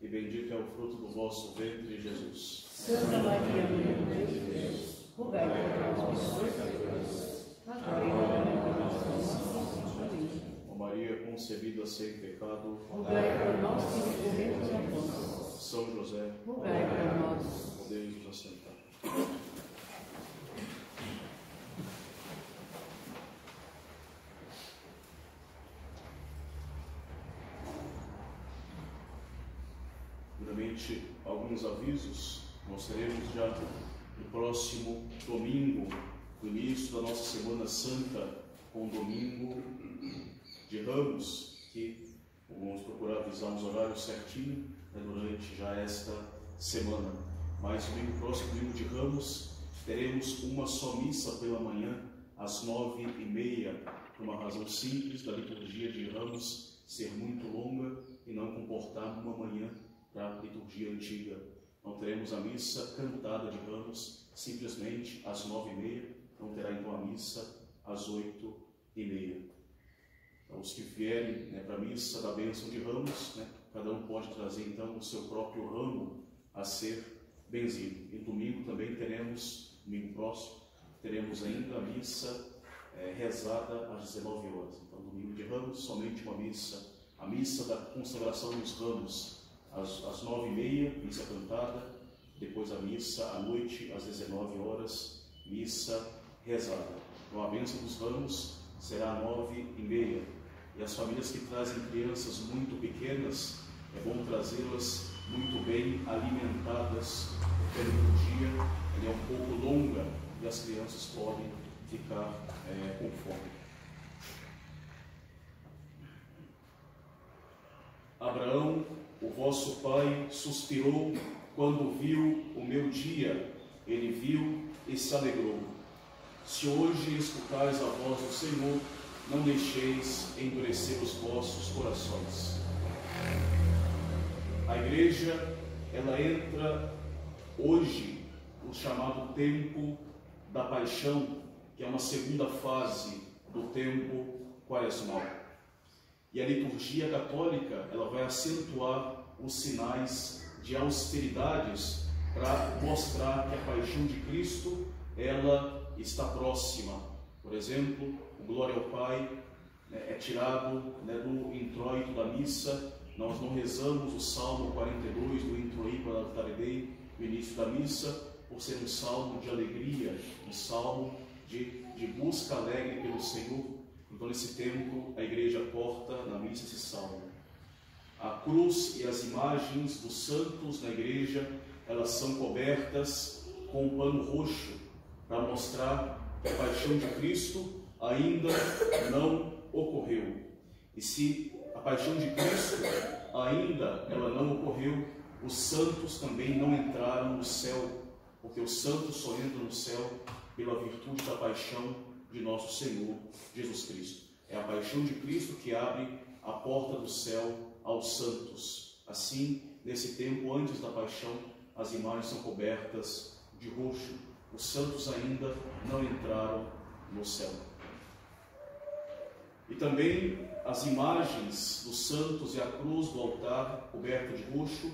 E bendito é o fruto do vosso ventre, Jesus. Santa Maria, Mãe de Deus, rogai por nós, pecadores, agora e na hora de nossa morte. Amém. Ó Maria concebida sem pecado, rogai por nós que recorremos a vós. São José, rogai por nós. Podeis nos assentar. Alguns avisos. Nós teremos já no próximo domingo o início da nossa Semana Santa, com o domingo de Ramos, que vamos procurar avisar os horários certinho, né, durante já esta semana. Mas no próximo domingo de Ramos teremos uma só missa pela manhã às 9h30, por uma razão simples da liturgia de Ramos ser muito longa e não comportar uma manhã para a liturgia antiga. Não teremos a missa cantada de Ramos simplesmente às 9h30, não terá então a missa às 8h30. Então, os que vierem, né, para a missa da bênção de Ramos, né, cada um pode trazer então o seu próprio ramo a ser benzido. E domingo também teremos, domingo próximo, teremos ainda a missa rezada às 19 horas. Então, domingo de Ramos, somente uma missa, a missa da consagração dos ramos, às 9h30, missa cantada, depois a missa à noite, às 19 horas, missa rezada. Então, a bênção dos ramos será às 9h30. E as famílias que trazem crianças muito pequenas, é bom trazê-las muito bem alimentadas, porque a liturgia é um pouco longa e as crianças podem ficar com fome. Abraão, o vosso pai, suspirou quando viu o meu dia, ele viu e se alegrou. Se hoje escutais a voz do Senhor, não deixeis endurecer os vossos corações. A igreja, ela entra hoje no chamado tempo da paixão, que é uma segunda fase do tempo quaresmal. E a liturgia católica, ela vai acentuar os sinais de austeridades para mostrar que a paixão de Cristo, ela está próxima. Por exemplo, o Glória ao Pai é tirado do introito da missa. Nós não rezamos o Salmo 42 do Introito da Taridei no início da missa, por ser um salmo de alegria, um salmo de busca alegre pelo Senhor. Então, nesse tempo, a igreja porta na missa esse salmo. A cruz e as imagens dos santos na igreja, elas são cobertas com um pano roxo, para mostrar que a paixão de Cristo ainda não ocorreu. E se a paixão de Cristo ainda ela não ocorreu, os santos também não entraram no céu, porque os santos só entram no céu pela virtude da paixão de nosso Senhor Jesus Cristo. É a paixão de Cristo que abre a porta do céu aos santos. Assim, nesse tempo antes da paixão, as imagens são cobertas de roxo, os santos ainda não entraram no céu. E também as imagens dos santos e a cruz do altar coberta de roxo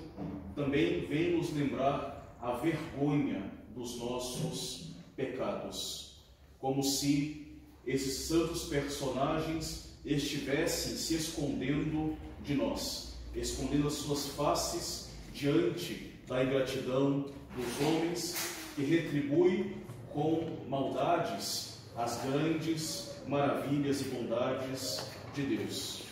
também vêm nos lembrar a vergonha dos nossos pecados, como se esses santos personagens estivessem se escondendo de nós, escondendo as suas faces diante da ingratidão dos homens, que retribui com maldades as grandes maravilhas e bondades de Deus.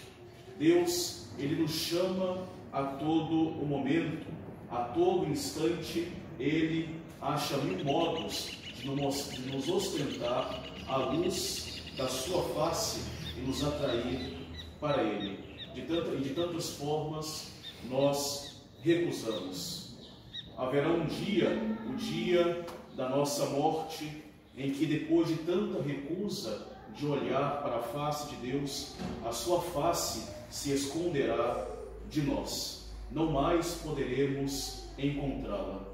Deus, Ele nos chama a todo o momento, a todo instante. Ele acha mil modos de nos ostentar à luz da sua face e nos atrair para Ele. De tantas formas nós recusamos. Haverá um dia, o dia da nossa morte, em que depois de tanta recusa de olhar para a face de Deus, a sua face se esconderá de nós. Não mais poderemos encontrá-la.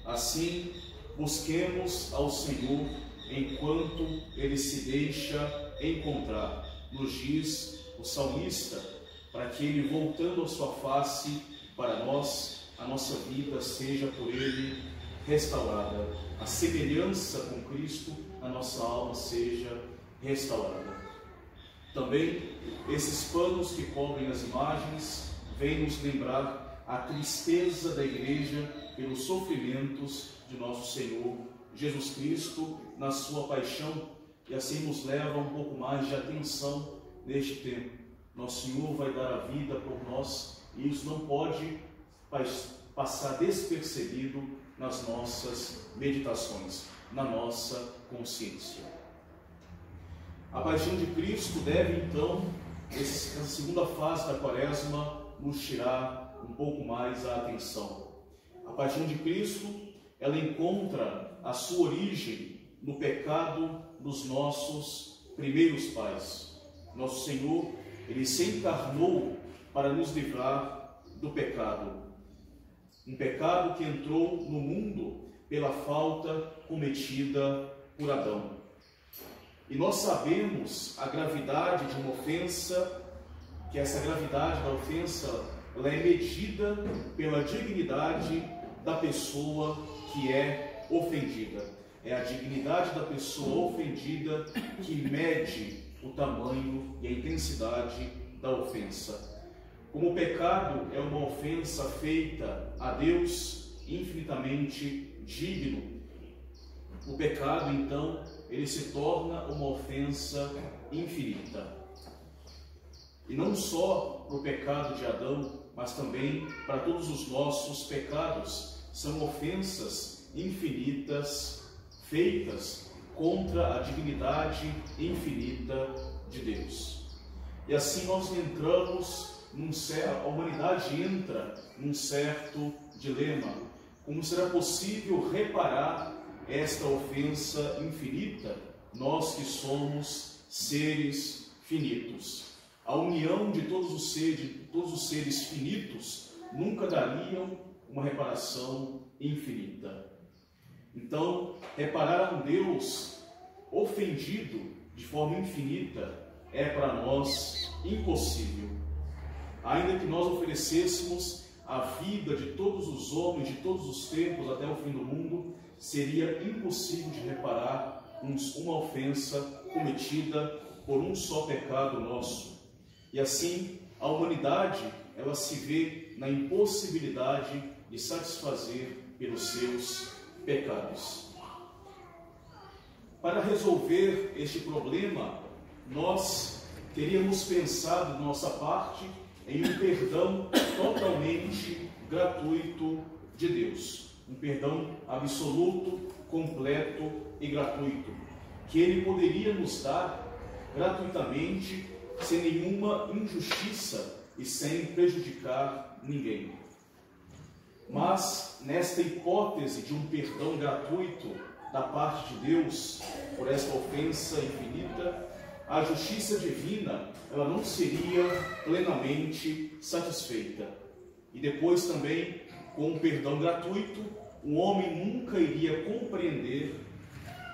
Assim, busquemos ao Senhor enquanto Ele se deixa encontrar, nos diz o salmista, para que Ele, voltando a sua face para nós, a nossa vida seja por Ele restaurada. A semelhança com Cristo, a nossa alma seja restaurada. Também, esses panos que cobrem as imagens vêm nos lembrar a tristeza da Igreja pelos sofrimentos de nosso Senhor Jesus Cristo na sua paixão, e assim nos leva um pouco mais de atenção neste tempo. Nosso Senhor vai dar a vida por nós, e isso não pode passar despercebido nas nossas meditações, na nossa consciência. A paixão de Cristo deve, então, nessa segunda fase da Quaresma, nos tirar um pouco mais a atenção. A paixão de Cristo, ela encontra a sua origem no pecado dos nossos primeiros pais. Nosso Senhor, Ele se encarnou para nos livrar do pecado. Um pecado que entrou no mundo pela falta cometida por Adão. E nós sabemos a gravidade de uma ofensa, que essa gravidade da ofensa, ela é medida pela dignidade da pessoa que é ofendida. É a dignidade da pessoa ofendida que mede o tamanho e a intensidade da ofensa. Como o pecado é uma ofensa feita a Deus, infinitamente digno, o pecado, então, ele se torna uma ofensa infinita. E não só para o pecado de Adão, mas também para todos os nossos pecados. São ofensas infinitas feitas contra a dignidade infinita de Deus. E assim nós entramos a humanidade entra num certo dilema. Como será possível reparar esta ofensa infinita, nós que somos seres finitos? A união de todos os seres finitos nunca dariam uma reparação infinita. Então, reparar a um Deus ofendido de forma infinita é para nós impossível. Ainda que nós oferecêssemos a vida de todos os homens, de todos os tempos até o fim do mundo, seria impossível de reparar uma ofensa cometida por um só pecado nosso. E assim, a humanidade, ela se vê na impossibilidade de satisfazer pelos seus pecados. Para resolver este problema, nós teríamos pensado, de nossa parte, em um perdão totalmente gratuito de Deus. Um perdão absoluto, completo e gratuito, que Ele poderia nos dar gratuitamente, sem nenhuma injustiça e sem prejudicar ninguém. Mas, nesta hipótese de um perdão gratuito da parte de Deus por esta ofensa infinita, a justiça divina, ela não seria plenamente satisfeita. E depois também, com o perdão gratuito, o homem nunca iria compreender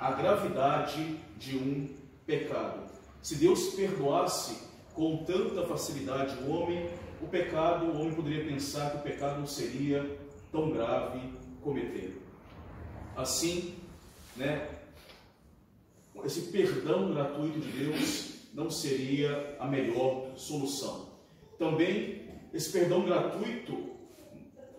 a gravidade de um pecado. Se Deus perdoasse com tanta facilidade o homem poderia pensar que o pecado não seria tão grave cometer. Assim, esse perdão gratuito de Deus não seria a melhor solução. Também, esse perdão gratuito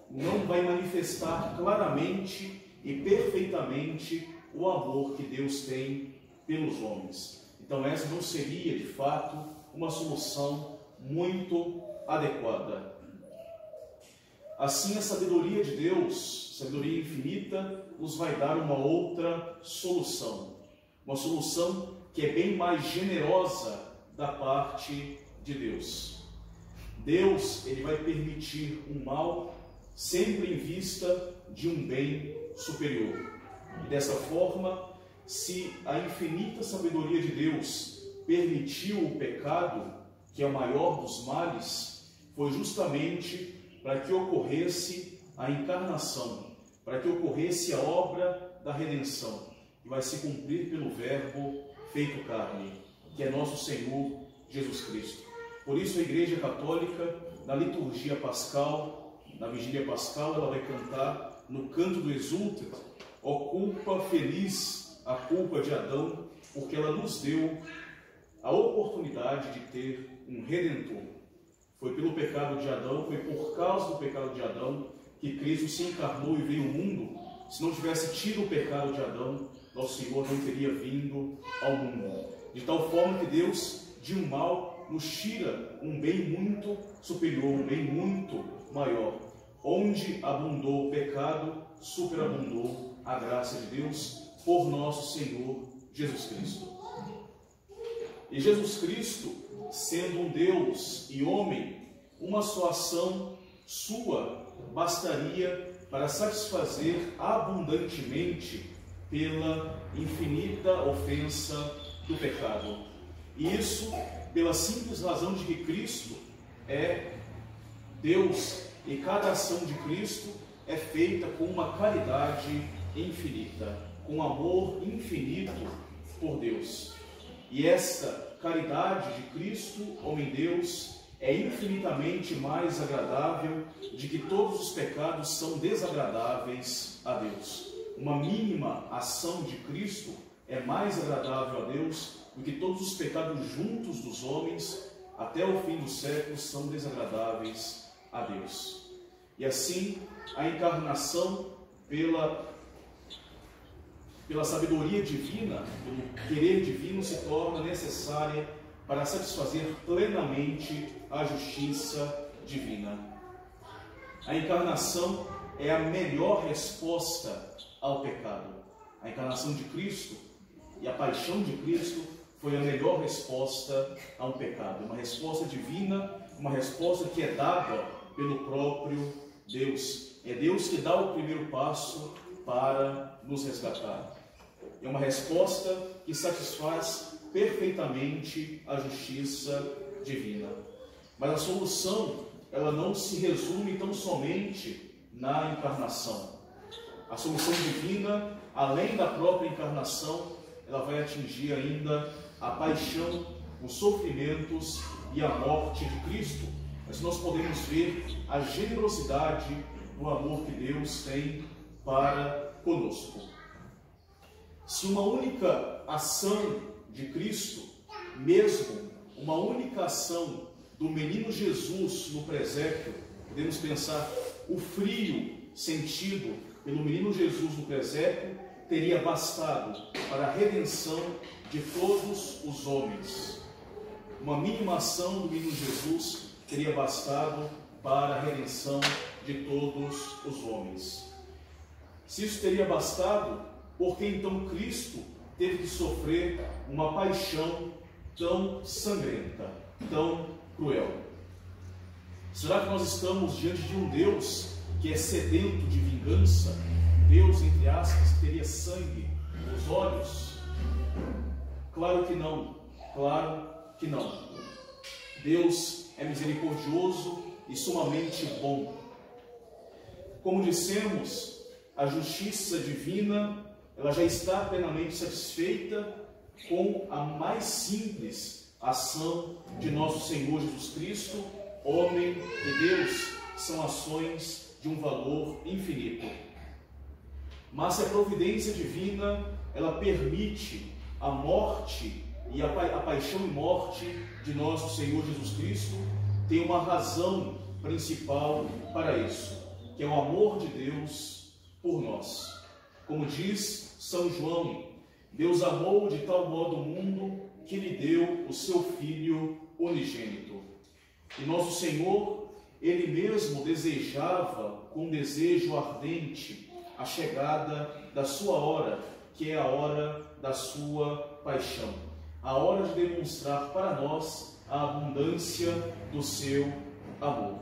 não vai manifestar claramente e perfeitamente o amor que Deus tem pelos homens. Então, essa não seria, de fato, uma solução muito adequada. Assim, a sabedoria de Deus, sabedoria infinita, nos vai dar uma outra solução. Uma solução que é bem mais generosa da parte de Deus. Deus, ele vai permitir um mal sempre em vista de um bem superior. E dessa forma, se a infinita sabedoria de Deus permitiu o pecado, que é o maior dos males, foi justamente para que ocorresse a encarnação, para que ocorresse a obra da redenção, que vai se cumprir pelo Verbo feito carne, que é nosso Senhor Jesus Cristo. Por isso a Igreja Católica, na liturgia pascal, na vigília pascal, ela vai cantar no canto do Exultet: ó culpa feliz, a culpa de Adão, porque ela nos deu a oportunidade de ter um Redentor. Foi pelo pecado de Adão, foi por causa do pecado de Adão que Cristo se encarnou e veio ao mundo. Se não tivesse tido o pecado de Adão, nosso Senhor não teria vindo ao mundo. De tal forma que Deus, de um mal, nos tira um bem muito superior, um bem muito maior. Onde abundou o pecado, superabundou a graça de Deus por nosso Senhor Jesus Cristo. E Jesus Cristo, sendo um Deus e homem, uma só ação sua bastaria para satisfazer abundantemente pela infinita ofensa do pecado. E isso pela simples razão de que Cristo é Deus e cada ação de Cristo é feita com uma caridade infinita, com um amor infinito por Deus. E esta caridade de Cristo, homem-Deus, é infinitamente mais agradável de que todos os pecados são desagradáveis a Deus. Uma mínima ação de Cristo é mais agradável a Deus do que todos os pecados juntos dos homens, até o fim dos séculos, são desagradáveis a Deus. E assim, a encarnação, pela sabedoria divina, pelo querer divino, se torna necessária para satisfazer plenamente a justiça divina. A encarnação é a melhor resposta ao pecado. A encarnação de Cristo e a paixão de Cristo foi a melhor resposta ao pecado. Uma resposta divina, uma resposta que é dada pelo próprio Deus. É Deus que dá o primeiro passo para nos resgatar. É uma resposta que satisfaz perfeitamente a justiça divina. Mas a solução, ela não se resume tão somente na encarnação. A solução divina, além da própria encarnação, ela vai atingir ainda a paixão, os sofrimentos e a morte de Cristo. Mas nós podemos ver a generosidade do amor que Deus tem para conosco. Se uma única ação de Cristo, mesmo uma única ação do menino Jesus no presépio, podemos pensar o frio sentido pelo menino Jesus no presépio, teria bastado para a redenção de todos os homens. Uma mínima ação do menino Jesus teria bastado para a redenção de todos os homens. Se isso teria bastado, por que então Cristo teve que sofrer uma paixão tão sangrenta, tão cruel? Será que nós estamos diante de um Deus que é sedento de vingança? Deus, entre aspas, que teria sangue nos olhos? Claro que não, claro que não. Deus é misericordioso e sumamente bom. Como dissemos, a justiça divina, ela já está plenamente satisfeita com a mais simples ação de nosso Senhor Jesus Cristo, homem e Deus. São ações de um valor infinito. Mas se a providência divina, ela permite a morte e a paixão e morte de nosso Senhor Jesus Cristo, tem uma razão principal para isso, que é o amor de Deus por nós. Como diz São João, Deus amou de tal modo o mundo que lhe deu o seu Filho unigênito. E nosso Senhor, Ele mesmo desejava, com desejo ardente, a chegada da sua hora, que é a hora da sua paixão, a hora de demonstrar para nós a abundância do seu amor.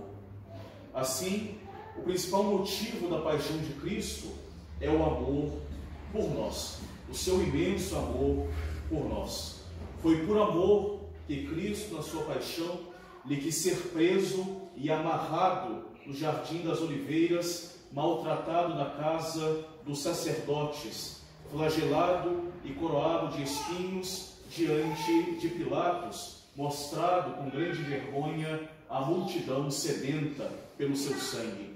Assim, o principal motivo da paixão de Cristo é o amor por nós, o seu imenso amor por nós. Foi por amor que Cristo, na sua paixão, lhe quis ser preso e amarrado no Jardim das Oliveiras, maltratado na casa dos sacerdotes, flagelado e coroado de espinhos diante de Pilatos, mostrado com grande vergonha à multidão sedenta pelo seu sangue.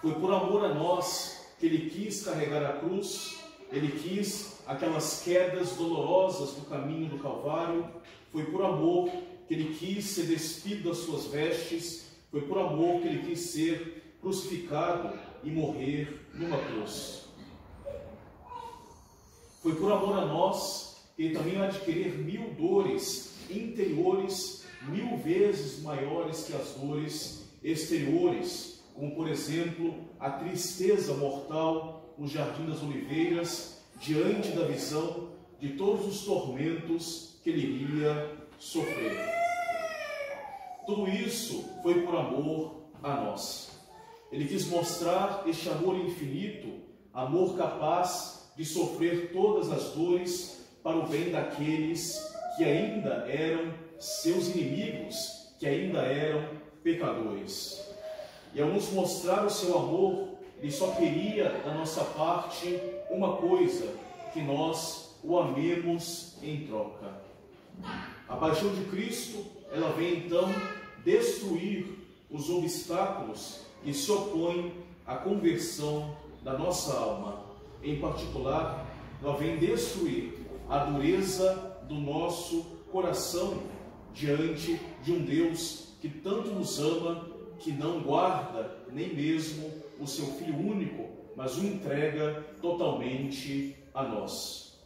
Foi por amor a nós que Ele quis carregar a cruz, Ele quis aquelas quedas dolorosas do caminho do Calvário, foi por amor que Ele quis ser despido das suas vestes, foi por amor que Ele quis ser crucificado e morrer numa cruz. Foi por amor a nós que Ele também vai adquirir 1000 dores interiores, 1000 vezes maiores que as dores exteriores, como por exemplo a tristeza mortal no Jardim das Oliveiras, diante da visão de todos os tormentos que Ele iria sofrer. Tudo isso foi por amor a nós. Ele quis mostrar este amor infinito, amor capaz de sofrer todas as dores para o bem daqueles que ainda eram seus inimigos, que ainda eram pecadores. E ao nos mostrar o seu amor, Ele só queria da nossa parte uma coisa, que nós o amemos em troca. A paixão de Cristo, ela vem então destruir os obstáculos que se opõem à conversão da nossa alma. Em particular, ela vem destruir a dureza do nosso coração diante de um Deus que tanto nos ama, que não guarda nem mesmo o seu Filho único, mas o entrega totalmente a nós.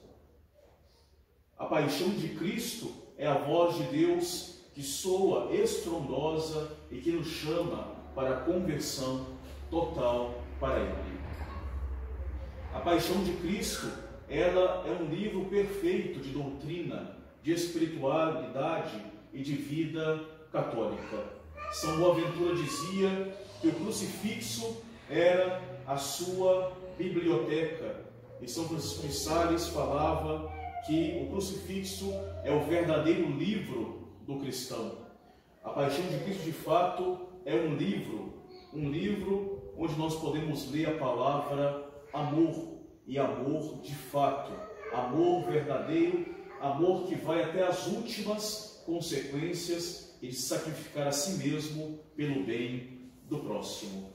A paixão de Cristo é a voz de Deus que soa estrondosa e que nos chama para a conversão total para Ele. A paixão de Cristo, ela é um livro perfeito de doutrina, de espiritualidade e de vida católica. São Boaventura dizia que o crucifixo era a sua biblioteca, e São Francisco de Sales falava que o crucifixo é o verdadeiro livro do cristão. A paixão de Cristo, de fato, é um livro onde nós podemos ler a palavra amor, e amor de fato, amor verdadeiro, amor que vai até as últimas consequências e de sacrificar a si mesmo pelo bem do próximo.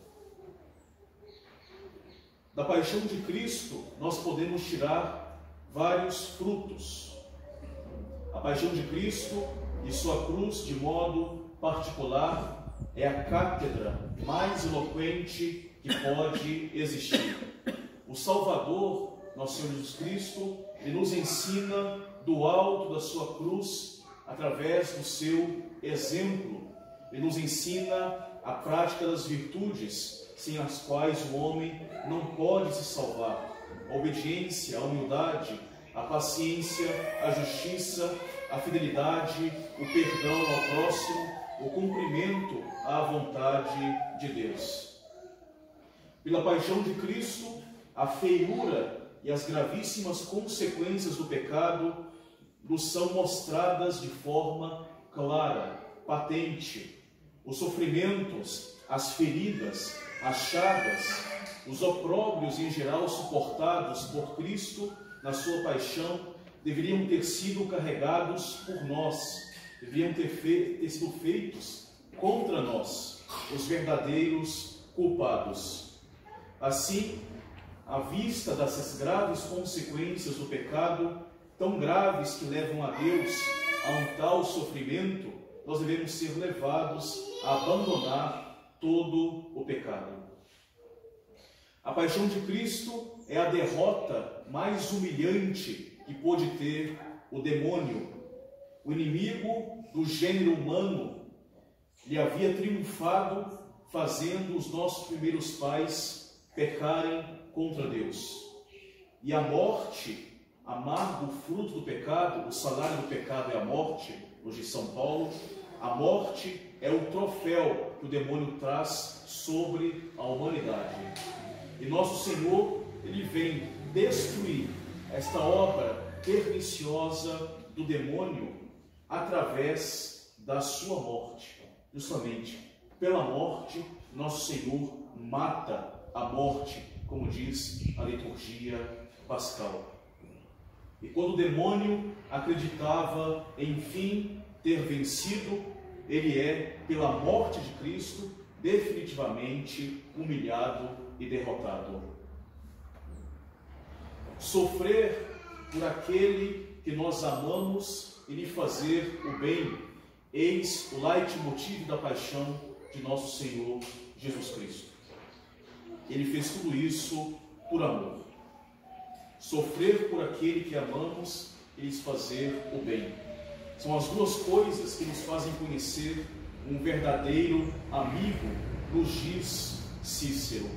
Da paixão de Cristo, nós podemos tirar vários frutos. A paixão de Cristo e sua cruz, de modo particular, é a cátedra mais eloquente que pode existir. O Salvador, nosso Senhor Jesus Cristo, Ele nos ensina do alto da sua cruz, através do seu exemplo. Ele nos ensina a prática das virtudes, sem as quais o homem não pode se salvar. A obediência, a humildade, a paciência, a justiça, a fidelidade, o perdão ao próximo, o cumprimento à vontade de Deus. Pela paixão de Cristo, a feiura e as gravíssimas consequências do pecado nos são mostradas de forma clara, patente. Os sofrimentos as feridas, as chagas, os opróbrios em geral suportados por Cristo na sua paixão deveriam ter sido carregados por nós, deveriam ter sido feitos contra nós, os verdadeiros culpados. Assim, à vista dessas graves consequências do pecado, tão graves que levam a Deus a um tal sofrimento, nós devemos ser levados a abandonar todo o pecado. A paixão de Cristo é a derrota mais humilhante que pôde ter o demônio. O inimigo do gênero humano lhe havia triunfado, fazendo os nossos primeiros pais pecarem contra Deus. E a morte, amargo fruto do pecado, o salário do pecado é a morte, hoje em São Paulo, a morte é o troféu que o demônio traz sobre a humanidade. E nosso Senhor, Ele vem destruir esta obra perniciosa do demônio através da sua morte. Justamente pela morte, nosso Senhor mata a morte, como diz a liturgia pascal. E quando o demônio acreditava, enfim, ter vencido, ele é, pela morte de Cristo, definitivamente humilhado e derrotado. Sofrer por aquele que nós amamos e lhe fazer o bem, eis o leitmotiv da paixão de nosso Senhor Jesus Cristo. Ele fez tudo isso por amor. Sofrer por aquele que amamos e lhes fazer o bem. São as duas coisas que nos fazem conhecer um verdadeiro amigo, nos diz Cícero.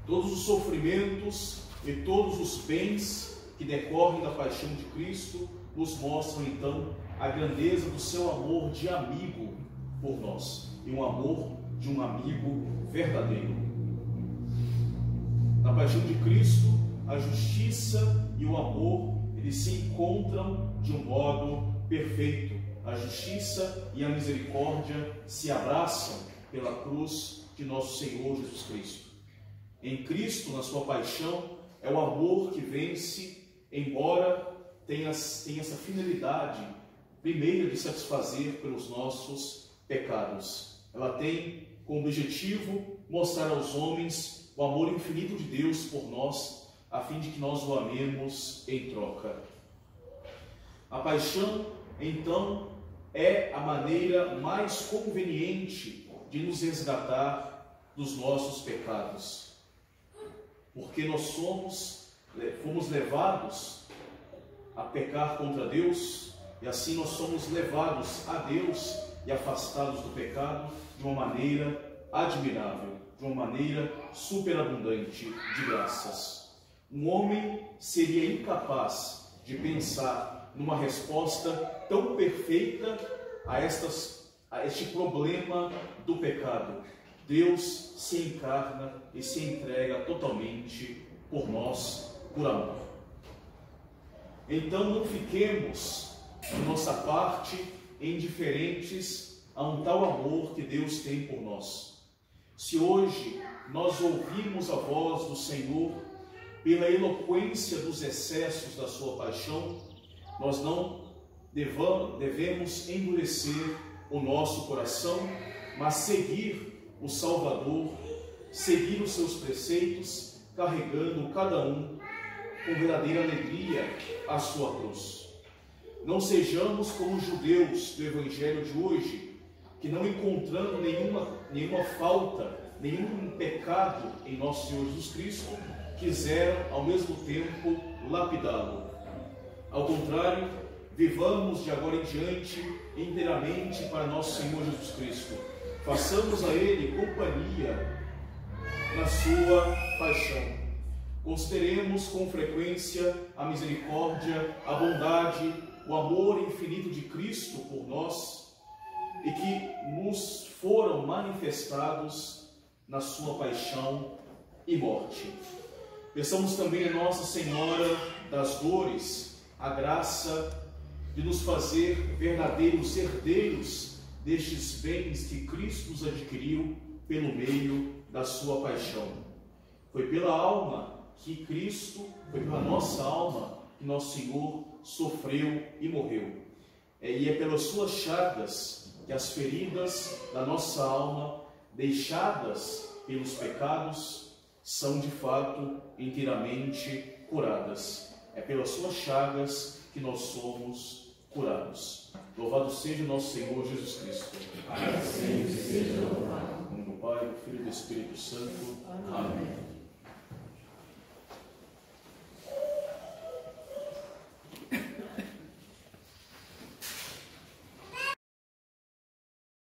Todos os sofrimentos e todos os bens que decorrem da paixão de Cristo nos mostram então a grandeza do seu amor de amigo por nós, e um amor de um amigo verdadeiro. Na paixão de Cristo, a justiça e o amor, eles se encontram de um modo perfeito. A justiça e a misericórdia se abraçam pela cruz de nosso Senhor Jesus Cristo. Em Cristo, na sua paixão, é o amor que vence, embora tenha essa finalidade primeira de satisfazer pelos nossos pecados. Ela tem como objetivo mostrar aos homens o amor infinito de Deus por nós, a fim de que nós o amemos em troca. A paixão, então, é a maneira mais conveniente de nos resgatar dos nossos pecados. Porque nós fomos levados a pecar contra Deus, e assim nós somos levados a Deus e afastados do pecado de uma maneira admirável, de uma maneira superabundante de graças. Um homem seria incapaz de pensar numa resposta tão perfeita a este problema do pecado. Deus se encarna e se entrega totalmente por nós, por amor. Então não fiquemos, de nossa parte, indiferentes a um tal amor que Deus tem por nós. Se hoje nós ouvimos a voz do Senhor pela eloquência dos excessos da sua paixão, nós não devemos endurecer o nosso coração, mas seguir o Salvador, seguir os seus preceitos, carregando cada um com verdadeira alegria a sua cruz. Não sejamos como os judeus do Evangelho de hoje, que não encontrando nenhuma falta, nenhum pecado em nosso Senhor Jesus Cristo, quiseram ao mesmo tempo lapidá-lo. Ao contrário, vivamos de agora em diante inteiramente para nosso Senhor Jesus Cristo. Façamos a Ele companhia na sua paixão. Consideremos com frequência a misericórdia, a bondade, o amor infinito de Cristo por nós e que nos foram manifestados na sua paixão e morte. Peçamos também a Nossa Senhora das Dores a graça de nos fazer verdadeiros herdeiros destes bens que Cristo nos adquiriu pelo meio da sua paixão. Foi pela alma que Cristo, foi pela nossa alma que nosso Senhor sofreu e morreu. E é pelas suas chagas que as feridas da nossa alma, deixadas pelos pecados, são de fato inteiramente curadas. É pelas suas chagas que nós somos curados. Louvado seja o nosso Senhor Jesus Cristo. Assim seja louvado. Em nome do Pai, do Filho e do Espírito Santo. Amém.